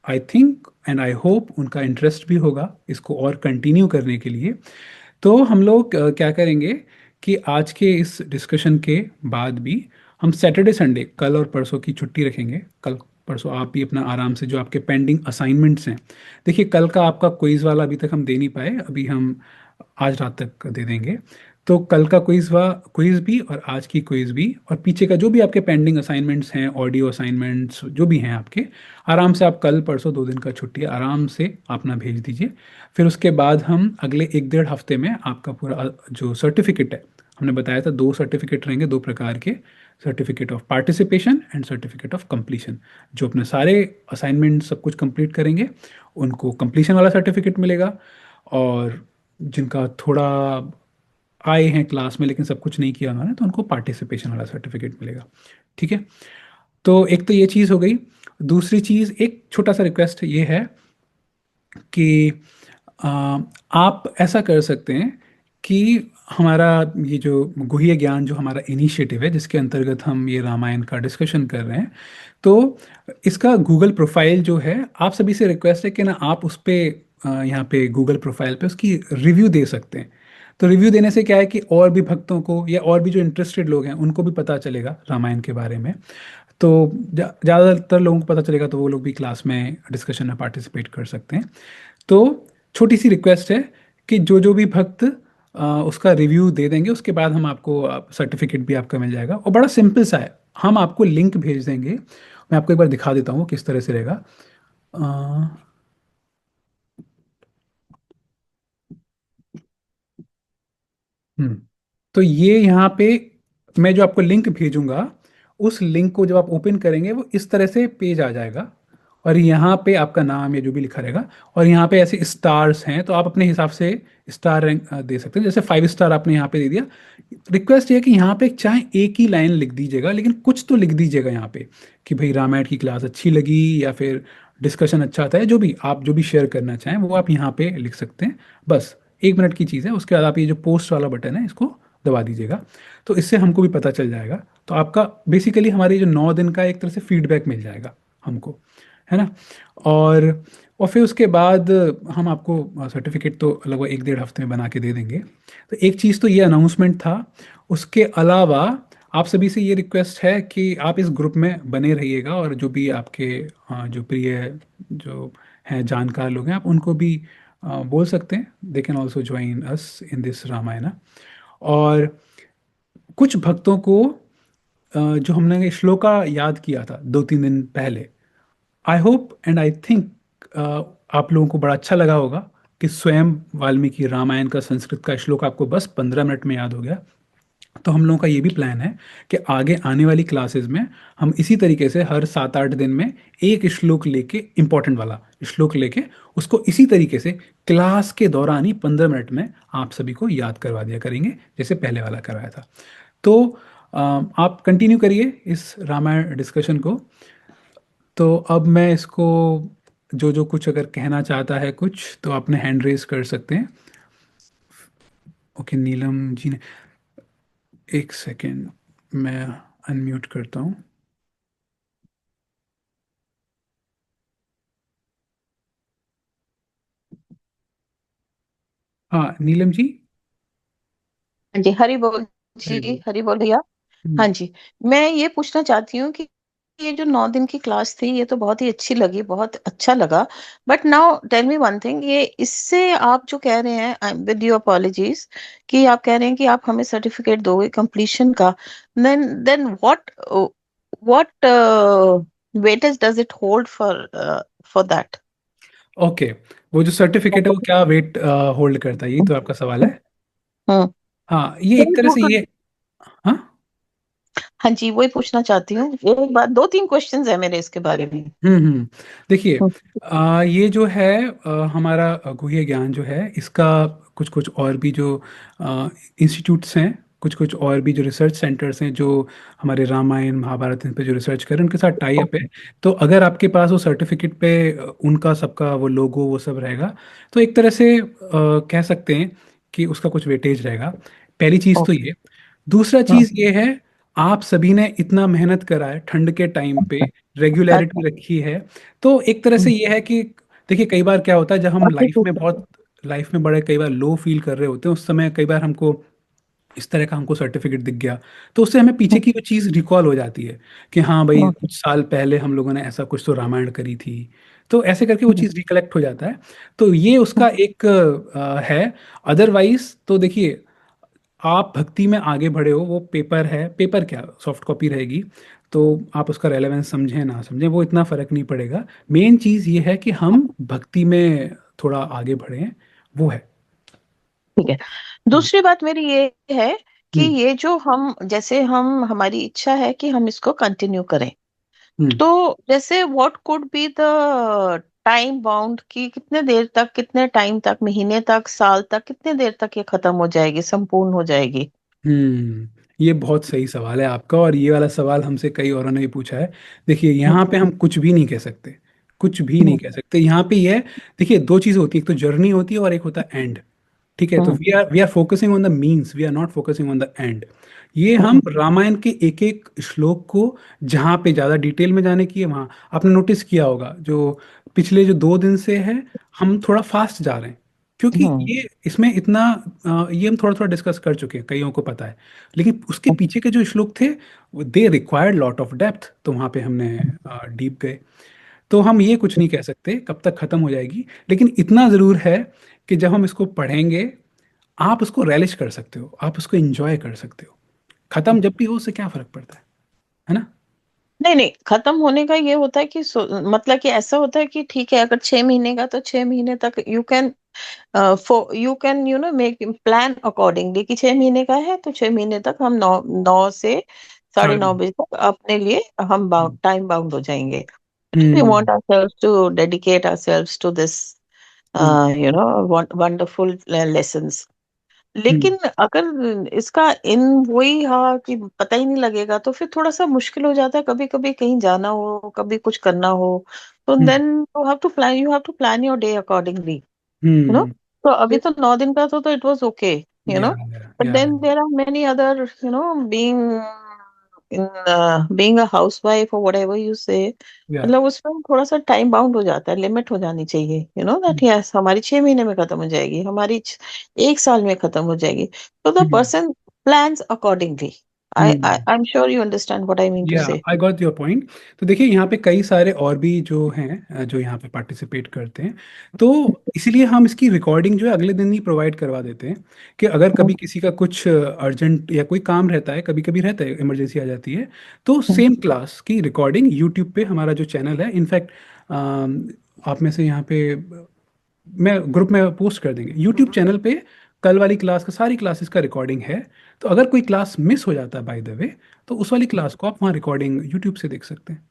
I think and I hope उनका इंटरेस्ट भी होगा इसको और कंटिन्यू करने के लिए। तो हम लोग क्या करेंगे कि आज के इस डिस्कशन के बाद भी हम सैटरडे संडे, कल और परसों की छुट्टी रखेंगे। कल परसों आप भी अपना आराम से जो आपके पेंडिंग असाइनमेंट्स हैं, देखिए कल का आपका क्विज वाला अभी तक हम दे नहीं पाए, अभी हम आज रात तक दे देंगे। तो कल का क्विज भी और आज की क्विज भी, और पीछे का जो भी आपके पेंडिंग असाइनमेंट्स हैं, ऑडियो असाइनमेंट्स जो भी हैं आपके, आराम से आप कल परसों 2 दिन का छुट्टी आराम से अपना भेज दीजिए। फिर उसके बाद हम अगले 1 डेढ़ हफ्ते में आपका पूरा जो सर्टिफिकेट है, हमने बताया था 2 सर्टिफिकेट रहेंगे, 2 प्रकार के, certificate of participation and certificate of completion. जो अपने सारे असाइनमेंट सब कुछ कंप्लीट करेंगे उनको कंप्लीशन वाला सर्टिफिकेट मिलेगा, और जिनका थोड़ा आए हैं क्लास में लेकिन सब कुछ नहीं किया उन्होंने, तो उनको पार्टिसिपेशन वाला सर्टिफिकेट मिलेगा। ठीक है, तो एक तो ये चीज़ हो गई। दूसरी चीज़, एक छोटा सा रिक्वेस्ट ये है कि अ, आप ऐसा कर सकते हैं कि हमारा ये जो गुह्य ज्ञान जो हमारा इनिशिएटिव है, जिसके अंतर्गत हम ये रामायण का डिस्कशन कर रहे हैं, तो इसका गूगल प्रोफाइल जो है, आप सभी से रिक्वेस्ट है कि ना आप उस पे यहाँ पे गूगल प्रोफाइल पे उसकी रिव्यू दे सकते हैं। तो रिव्यू देने से क्या है कि और भी भक्तों को या और भी जो इंटरेस्टेड लोग हैं उनको भी पता चलेगा रामायण के बारे में। तो ज़्यादातर लोगों को पता चलेगा, तो वो लोग भी क्लास में डिस्कशन में पार्टिसिपेट कर सकते हैं। तो छोटी सी रिक्वेस्ट है कि जो जो भी भक्त उसका रिव्यू दे देंगे, उसके बाद हम आपको सर्टिफिकेट भी आपका मिल जाएगा, और बड़ा सिंपल सा है। हम आपको लिंक भेज देंगे, मैं आपको एक बार दिखा देता हूँ किस तरह से रहेगा। अ, हम्म तो ये यहाँ पे मैं जो आपको लिंक भेजूंगा, उस लिंक को जब आप ओपन करेंगे वो इस तरह से पेज आ जाएगा, और यहाँ पे आपका नाम या जो भी लिखा रहेगा, और यहाँ पे ऐसे स्टार्स हैं, तो आप अपने हिसाब से स्टार रैंक दे सकते हैं। जैसे 5 स्टार आपने यहाँ पे दे दिया। रिक्वेस्ट ये है कि यहाँ पे चाहे एक ही लाइन लिख दीजिएगा, लेकिन कुछ तो लिख दीजिएगा यहाँ पे कि भाई रामायण की क्लास अच्छी लगी, या फिर डिस्कशन अच्छा था, या जो भी आप जो भी शेयर करना चाहें वो आप यहाँ पे लिख सकते हैं। बस 1 मिनट की चीज़ है। उसके बाद आप ये जो पोस्ट वाला बटन है इसको दबा दीजिएगा, तो इससे हमको भी पता चल जाएगा। तो आपका बेसिकली हमारी जो 9 दिन का एक तरह से फीडबैक मिल जाएगा हमको, है ना। और फिर उसके बाद हम आपको सर्टिफिकेट तो लगभग 1 डेढ़ हफ्ते में बना के दे देंगे। तो एक चीज़ तो ये अनाउंसमेंट था। उसके अलावा आप सभी से ये रिक्वेस्ट है कि आप इस ग्रुप में बने रहिएगा, और जो भी आपके जो प्रिय जो हैं जानकार लोग हैं, आप उनको भी बोल सकते हैं, they can also join us in this Ramayana. और कुछ भक्तों को जो हमने श्लोका याद किया था 2 3 दिन पहले, I hope and I think आप लोगों को बड़ा अच्छा लगा होगा कि स्वयं वाल्मीकि रामायण का संस्कृत का श्लोक आपको बस 15 मिनट में याद हो गया। तो हम लोगों का ये भी प्लान है कि आगे आने वाली क्लासेस में हम इसी तरीके से हर 7 8 दिन में एक श्लोक लेके, इंपॉर्टेंट वाला श्लोक लेके, उसको इसी तरीके से क्लास के दौरान ही 15 मिनट में आप सभी को याद करवा दिया करेंगे, जैसे पहले वाला करवाया था। तो आप कंटिन्यू करिए इस रामायण डिस्कशन को। तो अब मैं इसको, जो जो कुछ अगर कहना चाहता है कुछ, तो अपने हैंड रेज कर सकते हैं। ओके, नीलम जी ने, एक सेकेंड, मैं अनम्यूट करता हूँ। हाँ नीलम जी। हाँ जी, हरी बोल अरे जी, वो, हरी बोल भैया। हाँ हम्म, जी, मैं ये पूछना चाहती हूँ कि ये जो 9 दिन की क्लास थी ये तो बहुत ही अच्छी लगी, बहुत अच्छा लगा। But now tell me one thing, ये इससे आप जो कह रहे हैं, विद योर अपॉलॉजीज, कि आप कह रहे हैं कि आप हमें सर्टिफिकेट दोगे कंप्लीशन का, then what weightage does it hold for that? Okay, वो जो सर्टिफिकेट है वो क्या वेट होल्ड करता है, यही तो आपका सवाल है। हम्म। हाँ, ये एक तरह से ये। हाँ। हाँ जी, वही पूछना चाहती हूँ। एक बात, दो तीन क्वेश्चंस है मेरे इसके बारे में। देखिए, हम्म। ये जो है हमारा गुह्य ज्ञान जो है इसका कुछ कुछ और भी जो इंस्टीट्यूट्स हैं, कुछ कुछ और भी जो रिसर्च सेंटर्स हैं जो हमारे रामायण महाभारत इन पे जो रिसर्च करें उनके साथ टाई अप है। तो अगर आपके पास वो सर्टिफिकेट पे उनका सबका वो लोगो वो सब रहेगा, तो एक तरह से कह सकते हैं कि उसका कुछ वेटेज रहेगा। पहली चीज़ तो ये। दूसरा चीज़ ये है, आप सभी ने इतना मेहनत करा है ठंड के टाइम पे, अच्छा। रेगुलरिटी रखी है। तो एक तरह से ये है कि देखिए कई बार क्या होता है जब हम लाइफ में बड़े कई बार लो फील कर रहे होते हैं, उस समय कई बार हमको इस तरह का हमको सर्टिफिकेट दिख गया, तो उससे हमें पीछे की वो चीज़ रिकॉल हो जाती है कि हाँ भाई कुछ साल पहले हम लोगों ने ऐसा कुछ तो रामायण करी थी। तो ऐसे करके वो चीज़ रिकलेक्ट हो जाता है। तो ये उसका एक है। अदरवाइज तो देखिए, आप भक्ति में आगे बढ़े हो, वो पेपर है, पेपर क्या सॉफ्ट कॉपी रहेगी, तो आप उसका रेलेवेंस समझें ना समझें वो इतना फर्क नहीं पड़ेगा। मेन चीज़ ये है कि हम भक्ति में थोड़ा आगे बढ़े, वो है। ठीक है। हम्म। दूसरी बात मेरी ये है कि हम्म। ये जो हम, जैसे हम, हमारी इच्छा है कि हम इसको कंटिन्यू करें, हम्म। तो जैसे what could be the time bound, कि कितने देर तक, कितने टाइम तक, महीने तक, साल तक, कितने देर तक ये खत्म हो जाएगी, संपूर्ण हो जाएगी? ये बहुत सही सवाल है आपका, और ये वाला सवाल हमसे कई औरों ने भी पूछा है। देखिए यहाँ पे हम कुछ भी नहीं कह सकते, कुछ भी नहीं हम्म। कह सकते यहाँ पे ये। देखिए दो चीज़ होती है, एक तो जर्नी होती है और एक होता है एंड। ठीक है, तो hmm. We are focusing on the means, we are not focusing on the end. ये हम हम्म। रामायण के एक एक श्लोक को, जहाँ पे ज़्यादा डिटेल में जाने की है वहाँ, आपने नोटिस किया होगा जो पिछले जो 2 दिन से है, हम थोड़ा फास्ट जा रहे हैं, क्योंकि हम्म। ये इसमें इतना ये हम थोड़ा थोड़ा डिस्कस कर चुके हैं, कईयों को पता है। लेकिन उसके पीछे के जो श्लोक थे, they required lot of depth, तो वहाँ पे हमने डीप गए। तो हम ये कुछ नहीं कह सकते कब तक खत्म हो जाएगी, लेकिन इतना ज़रूर है कि जब हम इसको पढ़ेंगे, आप उसको relish कर सकते हो, आप उसको एंजॉय कर सकते हो। खत्म जब भी हो, उससे क्या फर्क पड़ता है ना? नहीं नहीं, खत्म होने का ये होता है कि मतलब कि ऐसा होता है कि ठीक है, अगर 6 महीने का तो 6 महीने तक you can, you can make plan accordingly, कि 6 महीने का है तो 6 महीने तक हम 9 से साढ़े साढ़े नौ नौ बजे तक अपने लिए हम हम्म। टाइम बाउंड हो जाएंगे। We hmm. want ourselves to dedicate ourselves to this, hmm. wonderful lessons. हम्म। लेकिन अगर इसका इन वही हा कि पता ही नहीं लगेगा, तो फिर थोड़ा सा मुश्किल हो जाता है। कभी कभी कहीं जाना हो, कभी कुछ करना हो, तो hmm. Then you have to plan your day accordingly, hmm. तो अभी तो 9 दिन का तो it was okay, you ya know but ya then there are many other, being a housewife और व्हाटएवर यू से, या मतलब उसमें थोड़ा सा टाइम बाउंड हो जाता है, लिमिट हो जानी चाहिए, दैट यस हमारी 6 महीने में खत्म हो जाएगी, हमारी 1 साल में खत्म हो जाएगी, तो the hmm. Person plans accordingly. Hmm. I am sure you understand what I mean to या say. I got your point. तो देखिए यहाँ पे कई सारे और भी जो हैं जो यहाँ पे पार्टिसिपेट करते हैं, तो इसीलिए हम इसकी रिकॉर्डिंग जो है अगले दिन ही प्रोवाइड करवा देते हैं, कि अगर कभी किसी का कुछ अर्जेंट या कोई काम रहता है, कभी कभी रहता है, इमरजेंसी आ जाती है, तो सेम क्लास की रिकॉर्डिंग यूट्यूब पे हमारा जो चैनल है, इनफैक्ट आप में से यहाँ पे मैं ग्रुप में पोस्ट कर देंगे यूट्यूब चैनल पे। कल वाली क्लास का, सारी क्लासेस का रिकॉर्डिंग है। तो अगर कोई क्लास मिस हो जाता है बाय द वे, तो उस वाली क्लास को आप वहाँ रिकॉर्डिंग यूट्यूब से देख सकते हैं।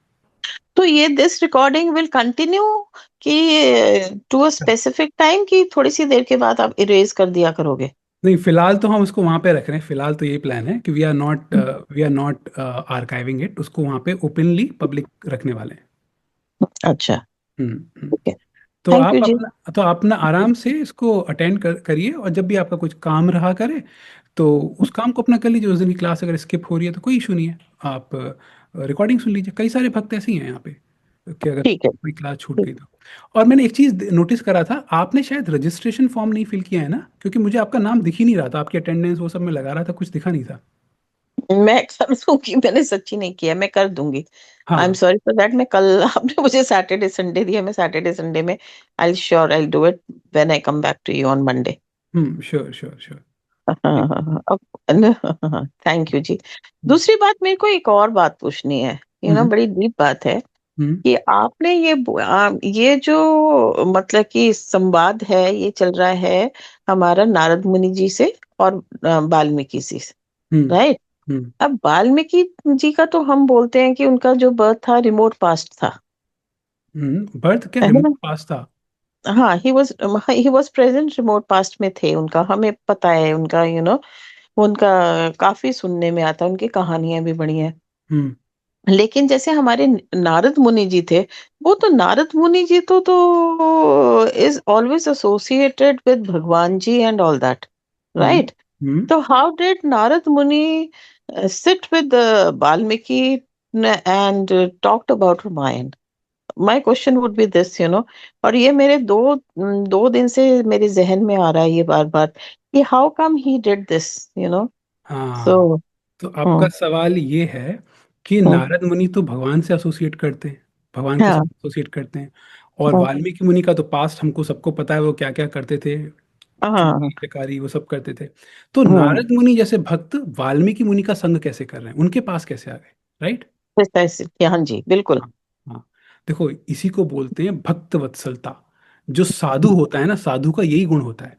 तो ये दिस रिकॉर्डिंग विल कंटिन्यू, कि टू अ स्पेसिफिक टाइम, की थोड़ी सी देर के बाद आप इरेज कर दिया करोगे? नहीं, फिलहाल तो हम उसको वहाँ पे रख रहे हैं, फिलहाल तो यही प्लान है कि we are not archiving it, उसको वहाँ पे ओपनली पब्लिक रखने वाले हैं। अच्छा। हम्म। हम्म। ठीक है। तो थैंक आप यू जी। अपना आराम से इसको अटेंड करिए, और जब भी आपका कुछ काम रहा करे, तो उस काम को अपना कर लीजिए। उस दिन की क्लास अगर स्किप हो रही है तो कोई इशू नहीं है, आप रिकॉर्डिंग सुन लीजिए। कई सारे भक्त ऐसे ही हैं यहाँ पे कि अगर ठीक है। कोई क्लास छूट गई तो। और मैंने एक चीज़ नोटिस करा था, आपने शायद रजिस्ट्रेशन फॉर्म नहीं फिल किया है ना, क्योंकि मुझे आपका नाम दिख ही नहीं रहा था, आपकी अटेंडेंस वो सब मैं लगा रहा था, कुछ दिखा नहीं था। मैं कर दूंगी, मैंने सच्ची नहीं किया, मैं कर दूंगी। आई एम हाँ। Sorry for that. मैं कल आपने मुझे सैटरडे संडे दिया, मैं सैटरडे संडे में I do it when I come back to you on Monday. Sure sure sure. हाँ हाँ हाँ, अब थैंक यू जी। दूसरी बात, मेरे को एक और बात पूछनी है, बड़ी डीप बात है। हम्म। कि आपने ये जो मतलब कि संवाद है ये चल रहा है हमारा नारद मुनि जी से और वाल्मीकि जी से, हम्म। राइट? हम्म। अब वाल्मीकि जी का तो हम बोलते हैं कि उनका जो बर्थ था रिमोट पास्ट था, बर्थ क्या है रिमोट ना? पास था? हाँ, he was present, remote past में थे, उनका हमें पता है, उनका उनका काफी सुनने में आता है, उनकी कहानियां भी बड़ी हैं। हम्म। लेकिन जैसे हमारे नारद मुनि जी थे, वो तो नारद मुनि जी तो is always associated with Bhagwan ji and all that, hmm. Right? Hmm. तो हाउ डिड नारद मुनि sit with Valmiki and talked about Ramayana? My question would be this. और ये मेरे 2 दिन से मेरे जहन में आ रहा है ये बार बार कि how come he did this? हाँ, So, तो आपका हम्म, सवाल ये है कि हम्म, नारद मुनि तो भगवान से एसोसिएट करते हैं, भगवान के साथ हाँ, एसोसिएट करते हैं। और हाँ, वाल्मीकि मुनि का तो पास्ट हमको सबको पता है, वो क्या क्या करते थे, चोरी हाँ, चकारी वो सब करते थे। तो हम्म, नारद मुनि जैसे भक्त वाल्मीकि मुनि का संग कैसे कर रहे हैं, उनके पास कैसे आ गए? राइट। precisely, हाँ जी, बिल्कुल। हाँ। हाँ। देखो, इसी को बोलते हैं भक्त वत्सलता। जो साधु होता है ना, साधु का यही गुण होता है।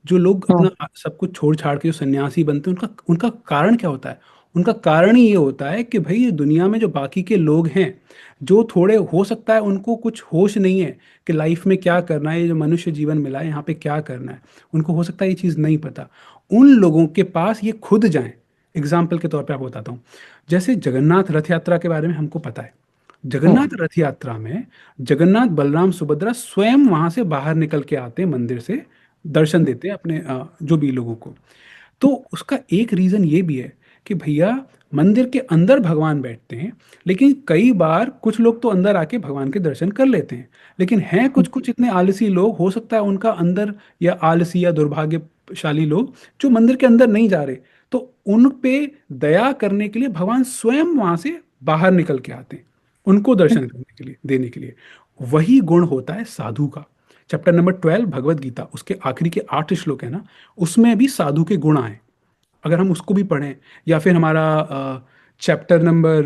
जो लोग हम्म, अपना सब कुछ छोड़ छाड़ के जो सन्यासी बनते हैं, उनका उनका कारण क्या होता है? उनका कारण ही ये होता है कि भाई ये दुनिया में जो बाकी के लोग हैं, जो थोड़े हो सकता है उनको कुछ होश नहीं है कि लाइफ में क्या करना है, ये जो मनुष्य जीवन मिला है यहाँ पे क्या करना है, उनको हो सकता है ये चीज़ नहीं पता। उन लोगों के पास ये खुद जाएं। एग्जाम्पल के तौर पे आपको बताता हूँ। जैसे जगन्नाथ रथ यात्रा के बारे में हमको पता है। हम्म, जगन्नाथ रथ यात्रा में जगन्नाथ बलराम सुभद्रा स्वयं वहां से बाहर निकल के आते हैं मंदिर से, दर्शन देते हैं अपने जो भी लोगों को। तो उसका एक रीजन ये भी है कि भैया मंदिर के अंदर भगवान बैठते हैं, लेकिन कई बार कुछ लोग तो अंदर आके भगवान के दर्शन कर लेते हैं। लेकिन हैं कुछ कुछ इतने आलसी लोग, हो सकता है उनका अंदर, या आलसी या दुर्भाग्यशाली लोग जो मंदिर के अंदर नहीं जा रहे, तो उन पे दया करने के लिए भगवान स्वयं वहां से बाहर निकल के आते हैं, उनको दर्शन करने के लिए, देने के लिए। वही गुण होता है साधु का। चैप्टर नंबर 12 भगवत गीता, उसके आखिरी के 8 श्लोक है ना, उसमें भी साधु के गुण आए। अगर हम उसको भी पढ़ें, या फिर हमारा चैप्टर नंबर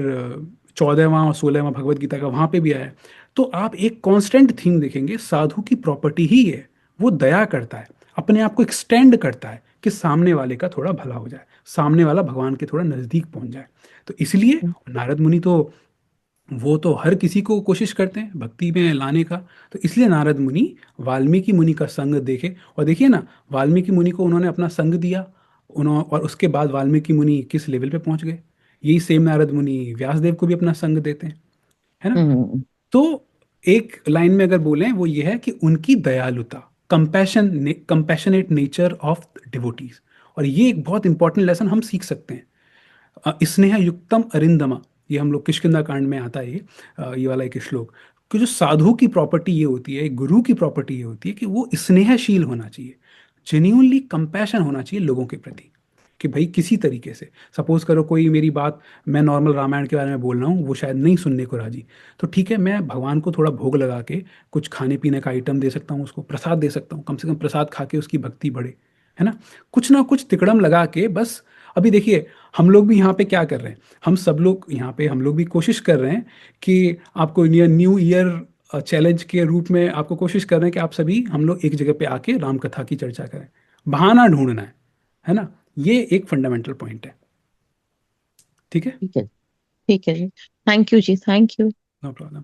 14वां और 16वां भगवत गीता का, वहाँ पे भी आया है। तो आप एक कांस्टेंट थीम देखेंगे, साधु की प्रॉपर्टी ही है, वो दया करता है, अपने आप को एक्सटेंड करता है कि सामने वाले का थोड़ा भला हो जाए, सामने वाला भगवान के थोड़ा नज़दीक पहुंच जाए। तो इसलिए नारद मुनि तो, वो तो हर किसी को कोशिश करते हैं भक्ति में लाने का। तो इसलिए नारद मुनि वाल्मीकि मुनि का संग देखे, और देखिए ना, वाल्मीकि मुनि को उन्होंने अपना संग दिया, उन्होंने, और उसके बाद वाल्मीकि मुनि किस लेवल पे पहुंच गए। यही सेम नारद मुनि व्यास देव को भी अपना संग देते हैं, है ना। हम्म, तो एक लाइन में अगर बोलें, वो ये है कि उनकी दयालुता, compassion, compassionate nature of devotees. और ये एक बहुत इंपॉर्टेंट लेसन हम सीख सकते हैं। स्नेह युक्तम अरिंदमा, ये हम लोग किष्किंधा कांड में आता है ये, ये वाला एक श्लोक। कि जो साधु की प्रॉपर्टी ये होती है, एक गुरु की प्रॉपर्टी ये होती है कि वो स्नेहशील होना चाहिए, जेन्यूनली कंपैशन होना चाहिए लोगों के प्रति। कि भाई किसी तरीके से, सपोज करो कोई मेरी बात, मैं नॉर्मल रामायण के बारे में बोल रहा हूँ, वो शायद नहीं सुनने को राजी, तो ठीक है, मैं भगवान को थोड़ा भोग लगा के कुछ खाने पीने का आइटम दे सकता हूँ, उसको प्रसाद दे सकता हूँ, कम से कम प्रसाद खा के उसकी भक्ति बढ़े, है ना कुछ तिकड़म लगा के बस। अभी देखिए, हम लोग भी यहाँ पे क्या कर रहे हैं, हम सब लोग यहाँ पे, हम लोग भी कोशिश कर रहे हैं कि आपको न्यू ईयर चैलेंज के रूप में आपको कोशिश कर रहे हैं कि आप सभी हम लोग एक जगह पे आके राम कथा की चर्चा करें। बहाना ढूंढना है ना। ये एक फंडामेंटल पॉइंट है। ठीक है। ठीक है, ठीक है जी, थैंक यू जी, thank you. No problem.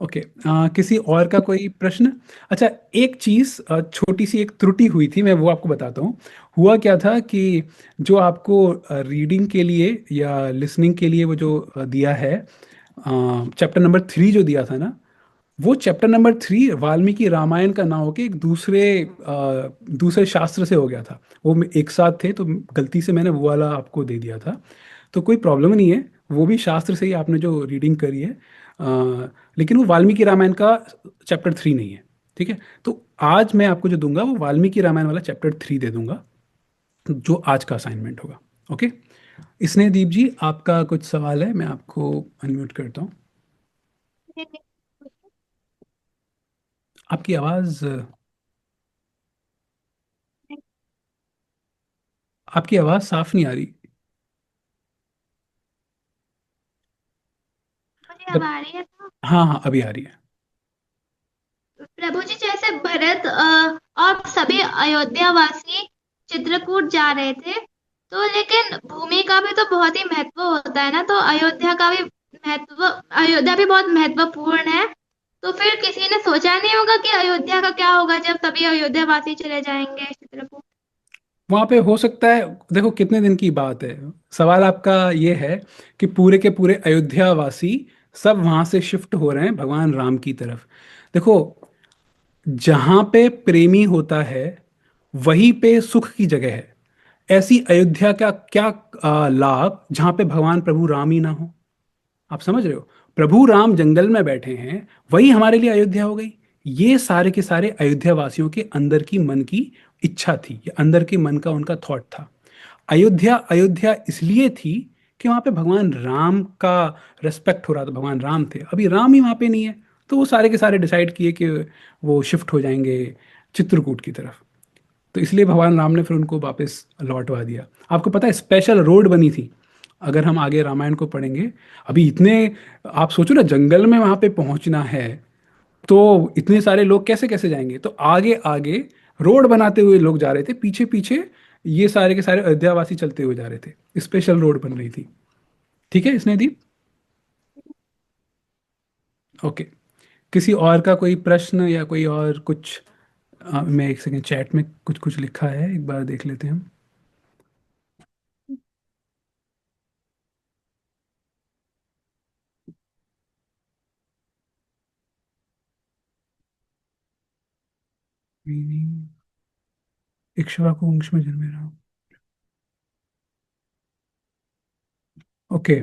Okay, किसी और का कोई प्रश्न? अच्छा, एक चीज छोटी सी एक त्रुटि हुई थी, मैं वो आपको बताता हूँ। हुआ क्या था कि जो आपको रीडिंग के लिए या लिसनिंग के लिए वो जो दिया है, चैप्टर नंबर 3 जो दिया था ना, वो चैप्टर नंबर 3 वाल्मीकि रामायण का ना होके एक दूसरे शास्त्र से हो गया था। वो एक साथ थे, तो गलती से मैंने वो वाला आपको दे दिया था। तो कोई प्रॉब्लम नहीं है, वो भी शास्त्र से ही आपने जो रीडिंग करी है। लेकिन वो वाल्मीकि रामायण का चैप्टर 3 नहीं है। ठीक है। तो आज मैं आपको जो दूंगा वो वाल्मीकि रामायण वाला चैप्टर 3 दे दूंगा, जो आज का असाइनमेंट होगा। ओके। स्नेहदीप जी, आपका कुछ सवाल है? मैं आपको अनम्यूट करता हूँ। आपकी आवाज़, आपकी आवाज़ साफ नहीं आ रही। मुझे अब जब आ रही है तो। हाँ हाँ, अभी आ रही है। प्रभु जी, जैसे भरत और सभी अयोध्यावासी चित्रकूट जा रहे थे, तो लेकिन भूमि का भी तो बहुत ही महत्व होता है ना, तो अयोध्या का भी महत्व, अयोध्या भी बहुत महत्वपूर्ण है। तो फिर किसी ने सोचा नहीं होगा कि अयोध्या का क्या होगा जब सभी अयोध्यावासी चले जाएंगे चित्रकूट? वहां पे हो सकता है, देखो कितने दिन की बात है। सवाल आपका ये है कि पूरे के पूरे अयोध्या वासी सब वहां से शिफ्ट हो रहे हैं भगवान राम की तरफ। देखो, जहां पे प्रेमी होता है वहीं पे सुख की जगह है। ऐसी अयोध्या का क्या लाभ जहां पे भगवान प्रभु राम ही ना हो। आप समझ रहे हो? प्रभु राम जंगल में बैठे हैं, वही हमारे लिए अयोध्या हो गई। ये सारे के सारे अयोध्या वासियों के अंदर की मन की इच्छा थी, ये अंदर के मन का उनका थॉट था। अयोध्या अयोध्या इसलिए थी कि वहां पे भगवान राम का रेस्पेक्ट हो रहा था। भगवान राम थे, अभी राम ही वहां पे नहीं है। तो वो सारे के सारे डिसाइड किए कि वो शिफ्ट हो जाएंगे चित्रकूट की तरफ। तो इसलिए भगवान राम ने फिर उनको वापस लौटवा दिया। आपको पता है स्पेशल रोड बनी थी, अगर हम आगे रामायण को पढ़ेंगे। अभी इतने, आप सोचो ना, जंगल में वहां पे पहुंचना है, तो इतने सारे लोग कैसे कैसे जाएंगे। तो आगे आगे रोड बनाते हुए लोग जा रहे थे, पीछे पीछे ये सारे के सारे अयोध्यावासी चलते हुए जा रहे थे। स्पेशल रोड बन रही थी। ठीक है स्नेहदीप? ओके। किसी और का कोई प्रश्न या कोई और कुछ? मैं एक सेकंड, चैट में कुछ कुछ लिखा है, एक बार देख लेते हैं हम। इक्ष्वाकु वंश में जन्मे राम। ओके।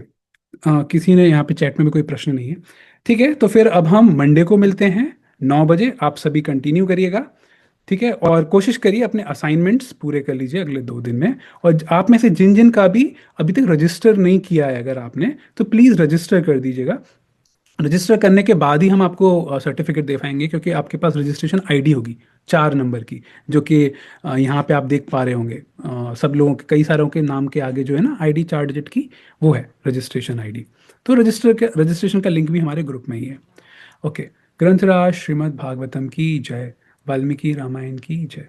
किसी ने यहाँ पे चैट में भी कोई प्रश्न नहीं है। ठीक है, तो फिर अब हम मंडे को मिलते हैं 9 बजे। आप सभी कंटिन्यू करिएगा। ठीक है, और कोशिश करिए अपने असाइनमेंट्स पूरे कर लीजिए अगले 2 दिन में। और आप में से जिन जिन का भी अभी तक रजिस्टर नहीं किया है अगर आपने, तो प्लीज़ रजिस्टर कर दीजिएगा। रजिस्टर करने के बाद ही हम आपको सर्टिफिकेट दे पाएंगे, क्योंकि आपके पास रजिस्ट्रेशन आईडी होगी 4 नंबर की, जो कि यहाँ पे आप देख पा रहे होंगे। सब लोगों के, कई सारों के नाम के आगे जो है ना आईडी 4 डिजिट की, वो है रजिस्ट्रेशन आईडी। तो रजिस्ट्रेशन का लिंक भी हमारे ग्रुप में ही है। ओके। ग्रंथराज श्रीमद् भागवतम की जय। वाल्मीकि रामायण की जय।